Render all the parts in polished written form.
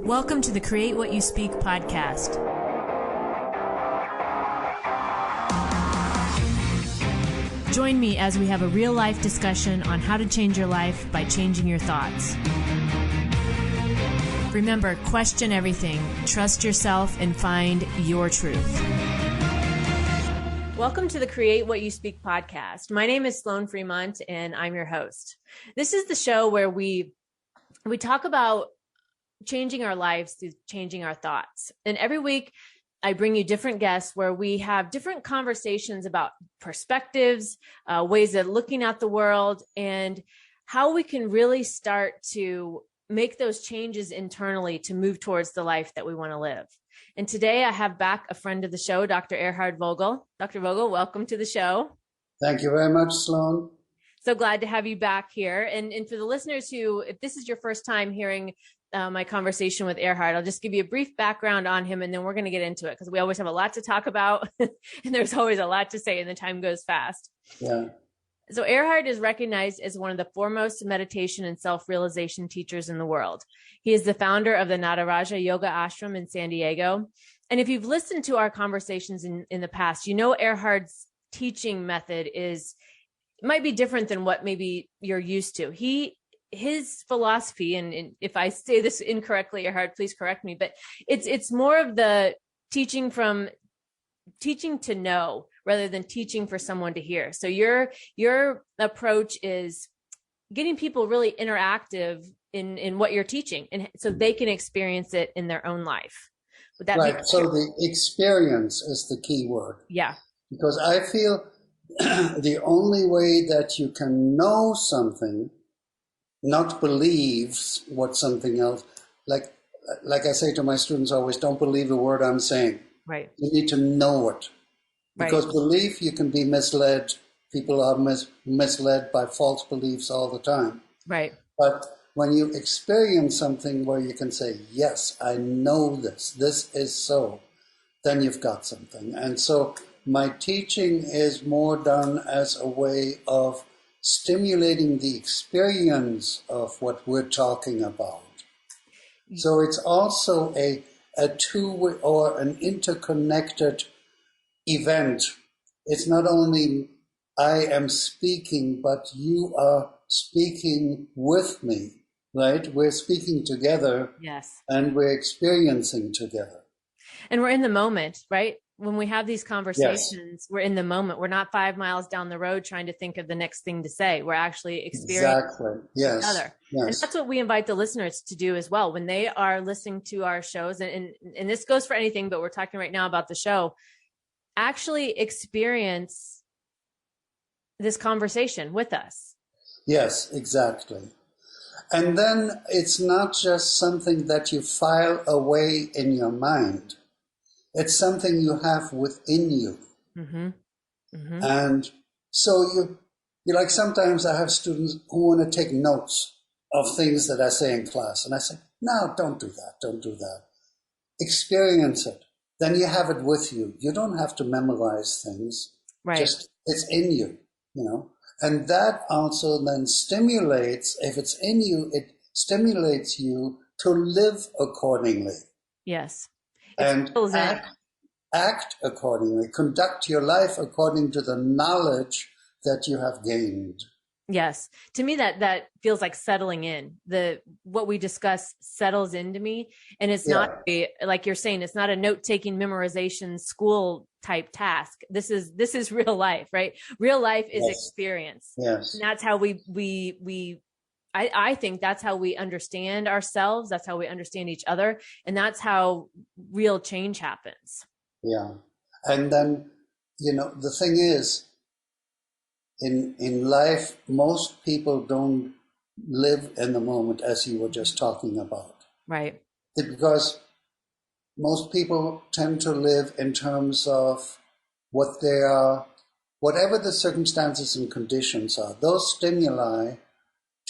Welcome to the Create What You Speak podcast. Join me as we have a real-life discussion on how to change your life by changing your thoughts. Remember, question everything, trust yourself, and find your truth. Welcome to the Create What You Speak podcast. My name is Sloan Fremont, and I'm your host. This is the show where we talk about changing our lives through changing our thoughts. And every week, I bring you different guests where we have different conversations about perspectives, ways of looking at the world, and how we can really start to make those changes internally to move towards the life that we want to live. And today I have back a friend of the show, Dr. Erhard Vogel. Dr. Vogel, welcome to the show. Thank you very much, Sloan. So glad to have you back here. And for the listeners who, if this is your first time hearing my conversation with Erhard, I'll just give you a brief background on him, and then we're going to get into it because we always have a lot to talk about and there's always a lot to say and the time goes fast. Yeah. So Erhard is recognized as one of the foremost meditation and self-realization teachers in the world. He is the founder of the Nataraja Yoga Ashram in San Diego. And if you've listened to our conversations in the past, you know Erhard's teaching method might be different than what maybe you're used to. His philosophy, and if I say this incorrectly, Erhard, please correct me, but it's more of the teaching to know rather than teaching for someone to hear. So your approach is getting people really interactive in what you're teaching, and so they can experience it in their own life. Would that right. So the experience is the key word. Yeah. Because I feel the only way that you can know something, not believe what something else, like I say to my students always, don't believe a word I'm saying. Right. You need to know it. Because belief, you can be misled. People are misled by false beliefs all the time. Right. But when you experience something where you can say, yes, I know this is so, then you've got something. And so my teaching is more done as a way of stimulating the experience of what we're talking about. So it's also a two-way or an interconnected event. It's not only I am speaking, but you are speaking with me, right? We're speaking together. Yes. And we're experiencing together. And we're in the moment, right? When we have these conversations, yes, we're in the moment. We're not 5 miles down the road trying to think of the next thing to say. We're actually experiencing each other. Yes. And that's what we invite the listeners to do as well. When they are listening to our shows, and this goes for anything, but we're talking right now about the show, actually experience this conversation with us. Yes, exactly. And then it's not just something that you file away in your mind. It's something you have within you. Mm-hmm. Mm-hmm. And so you like, sometimes I have students who want to take notes of things that I say in class. And I say, no, don't do that. Don't do that. Experience it. Then you have it with you. You don't have to memorize things. Right. Just, it's in you, And that also then stimulates, if it's in you, it stimulates you to live accordingly. Yes. And act accordingly, conduct your life according to the knowledge that you have gained. Yes. To me, that feels like settling in. What we discuss settles into me. And it's not like you're saying, it's not a note-taking memorization school type task. This is real life, right? Real life is experience. Yes. And that's how I think that's how we understand ourselves. That's how we understand each other. And that's how real change happens. Yeah. And then, the thing is, in life, most people don't live in the moment, as you were just talking about. Right. Because most people tend to live in terms of what they are, whatever the circumstances and conditions are. Those stimuli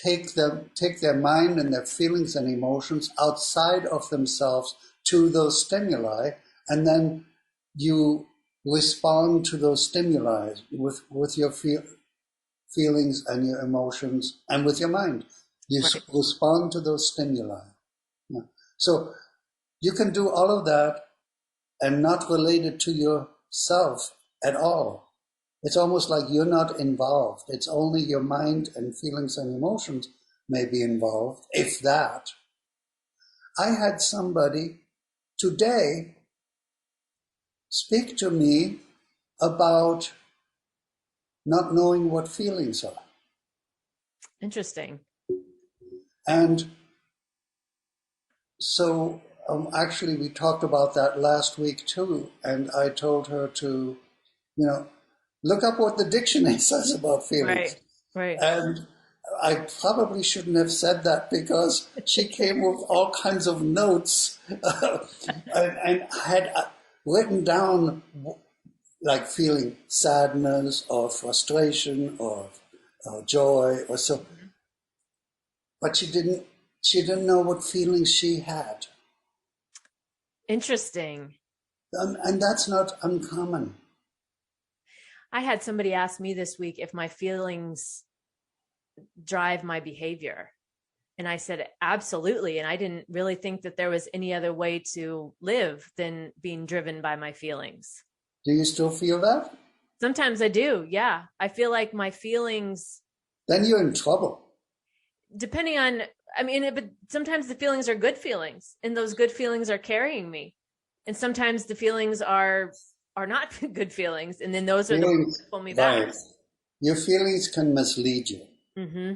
take their mind and their feelings and emotions outside of themselves to those stimuli, and then you respond to those stimuli with your feelings and your emotions and with your mind. You respond to those stimuli. Yeah. So You can do all of that and not relate it to yourself at all. It's almost like you're not involved. It's only your mind and feelings and emotions may be involved, if that. I had somebody today speak to me about not knowing what feelings are. Interesting. And so actually we talked about that last week too. And I told her to, look up what the dictionary says about feelings. Right. And I probably shouldn't have said that because she came with all kinds of notes and had written down like feeling sadness or frustration or joy or so. But she didn't know what feelings she had. Interesting. And that's not uncommon. I had somebody ask me this week if my feelings drive my behavior. And I said, absolutely. And I didn't really think that there was any other way to live than being driven by my feelings. Do you still feel that? Sometimes I do. Yeah. I feel like my feelings. Then you're in trouble. Depending on, but sometimes the feelings are good feelings and those good feelings are carrying me. And sometimes the feelings are not good feelings. And then those are the ones that pull me back. Right. Your feelings can mislead you. Mm-hmm.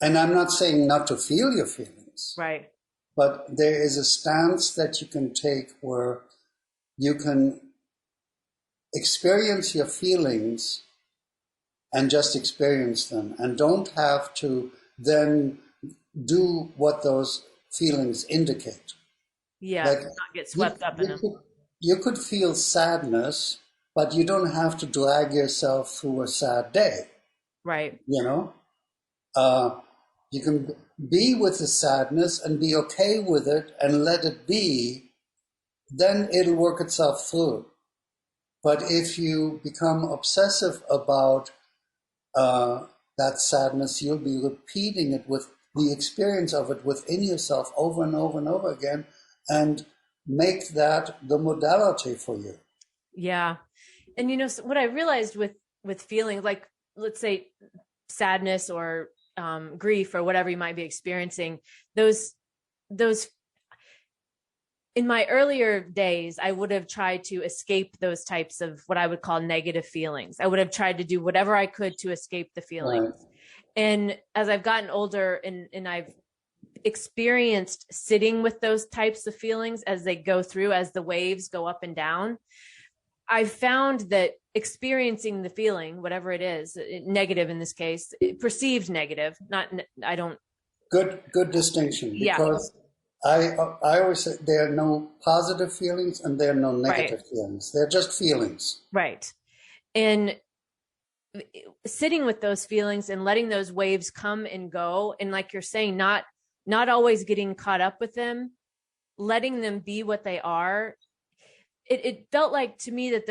And I'm not saying not to feel your feelings. Right. But there is a stance that you can take where you can experience your feelings and just experience them and don't have to then do what those feelings indicate. Yeah, like not get swept up in them. You could feel sadness, but you don't have to drag yourself through a sad day. Right. You can be with the sadness and be okay with it and let it be, then it'll work itself through. But if you become obsessive about that sadness, you'll be repeating it with the experience of it within yourself over and over and over again and make that the modality for you. Yeah. And so what I realized with feeling like, let's say sadness or grief or whatever you might be experiencing, those in my earlier days, I would have tried to escape those types of what I would call negative feelings. I would have tried to do whatever I could to escape the feelings. Right. And as I've gotten older and I've experienced sitting with those types of feelings as they go through, as the waves go up and down, I've found that experiencing the feeling, whatever it is, negative in this case, perceived negative, I don't. Good distinction. Because I always say there are no positive feelings and there are no negative feelings. They're just feelings. Right. And sitting with those feelings and letting those waves come and go. And like you're saying, not always getting caught up with them, letting them be what they are. It felt like to me that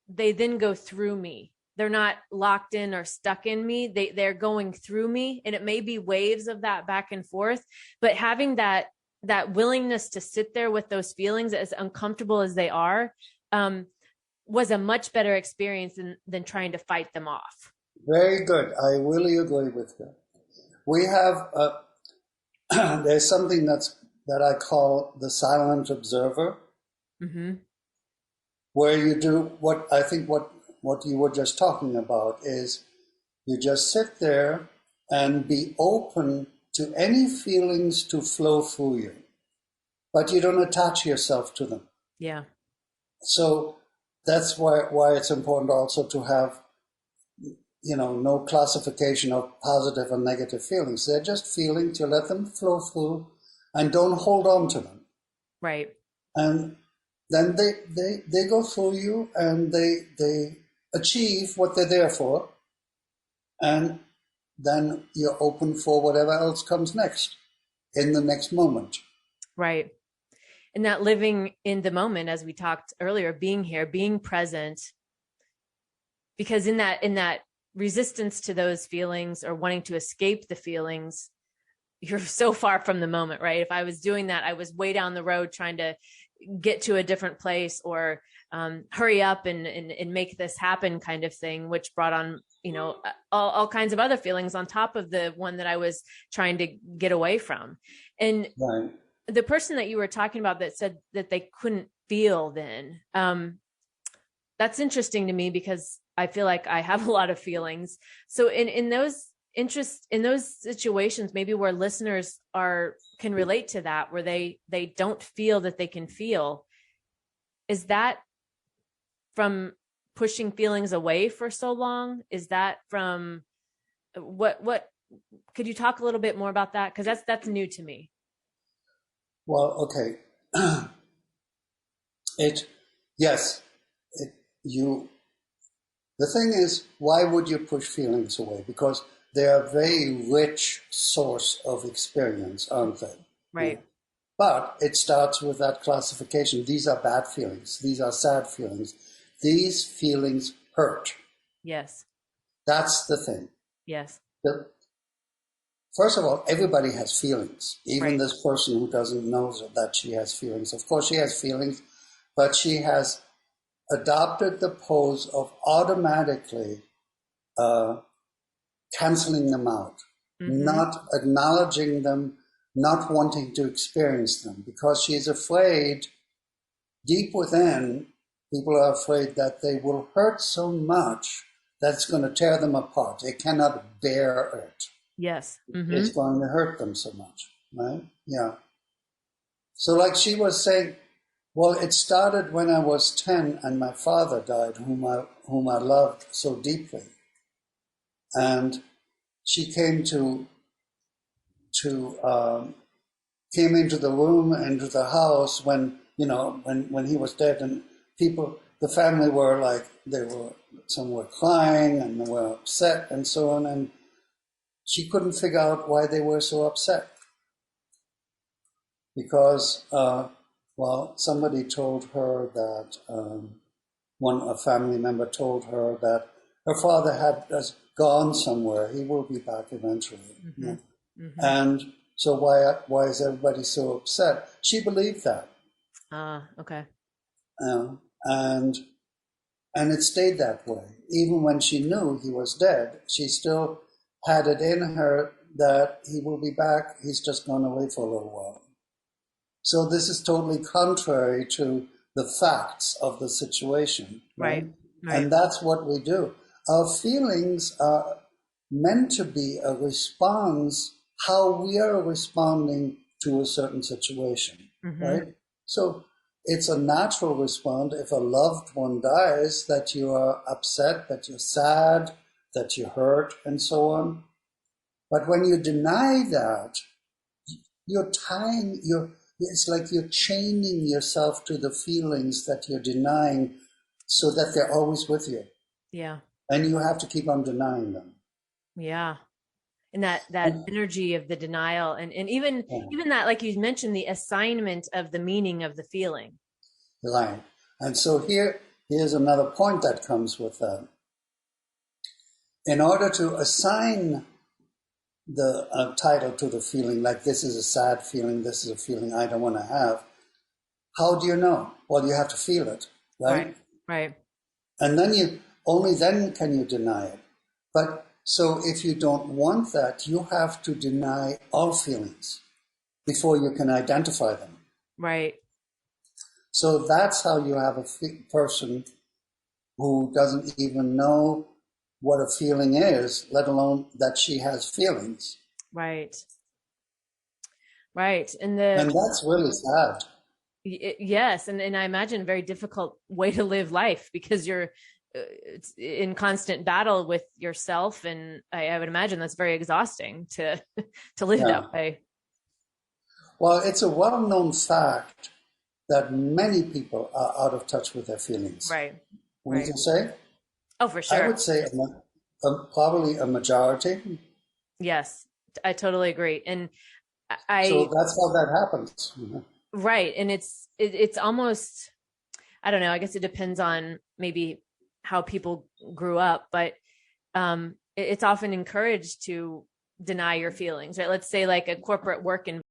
they then go through me. They're not locked in or stuck in me. They're going through me, and it may be waves of that back and forth, but having that willingness to sit there with those feelings, as uncomfortable as they are, was a much better experience than trying to fight them off. Very good. I really agree with you. We have, there's something that I call the silent observer. Mm-hmm. Where you do what you were just talking about is you just sit there and be open to any feelings to flow through you, but you don't attach yourself to them. Yeah. So that's why it's important also to have, no classification of positive and negative feelings. They're just feelings. You let them flow through and don't hold on to them. Right. And then they go through you and they achieve what they're there for. And then you're open for whatever else comes next in the next moment. Right. And that living in the moment, as we talked earlier, being here, being present, because in that resistance to those feelings or wanting to escape the feelings, you're so far from the moment, right? If I was doing that, I was way down the road trying to get to a different place, or hurry up and make this happen kind of thing, which brought on, all kinds of other feelings on top of the one that I was trying to get away from. And Right. the person that you were talking about that said that they couldn't feel then, that's interesting to me, because I feel like I have a lot of feelings. So in those situations, maybe where listeners can relate to that, where they don't feel that they can feel, is that from pushing feelings away for so long? Is that from what could you talk a little bit more about that? Because that's new to me. Well, okay. Yes, you, the thing is, why would you push feelings away? Because they are a very rich source of experience, aren't they? Right. But it starts with that classification. These are bad feelings. These are sad feelings. These feelings hurt. Yes. That's the thing. Yes. First of all, everybody has feelings. Even Right. this person who doesn't know that she has feelings. Of course, she has feelings, but she has adopted the pose of automatically canceling them out, not acknowledging them, not wanting to experience them, because she is afraid, deep within, people are afraid that they will hurt so much that it's going to tear them apart. They cannot bear it. Yes. It's going to hurt them so much, right? Yeah. So like she was saying, well, it started when I was 10 and my father died, whom I loved so deeply. And she came came into the room, into the house when he was dead, and the family were like, some were crying and they were upset and so on, and she couldn't figure out why they were so upset, because somebody told her that a family member told her that her father has gone somewhere. He will be back eventually. Yeah. And so why is everybody so upset? She believed that. Okay. And it stayed that way. Even when she knew he was dead, she still had it in her that he will be back. He's just gone away for a little while. So this is totally contrary to the facts of the situation. Right. And that's what we do. Our feelings are meant to be a response, how we are responding to a certain situation, right? So it's a natural response if a loved one dies, that you are upset, that you're sad, that you hurt, and so on. But when you deny that, it's like you're chaining yourself to the feelings that you're denying, so that they're always with you. Yeah. And you have to keep on denying them. Yeah. And that energy of the denial, and even that, like you mentioned, the assignment of the meaning of the feeling. Right. And so here's another point that comes with that. In order to assign the title to the feeling, like this is a sad feeling, this is a feeling I don't want to have, how do you know? Well, you have to feel it, right? Right. And then only then can you deny it. But so if you don't want that, you have to deny all feelings before you can identify them. Right. So that's how you have a person who doesn't even know what a feeling is, let alone that she has feelings. Right. Right. And that's really sad. Yes. And I imagine a very difficult way to live life, because you're in constant battle with yourself. And I would imagine that's very exhausting to live that way. Well, it's a well-known fact that many people are out of touch with their feelings. Right. Would you say? Oh, for sure. I would say probably a majority. Yes, I totally agree. And so that's how that happens. Right. And it's almost, I don't know, I guess it depends on maybe how people grew up, but it's often encouraged to deny your feelings, right? Let's say like a corporate work environment.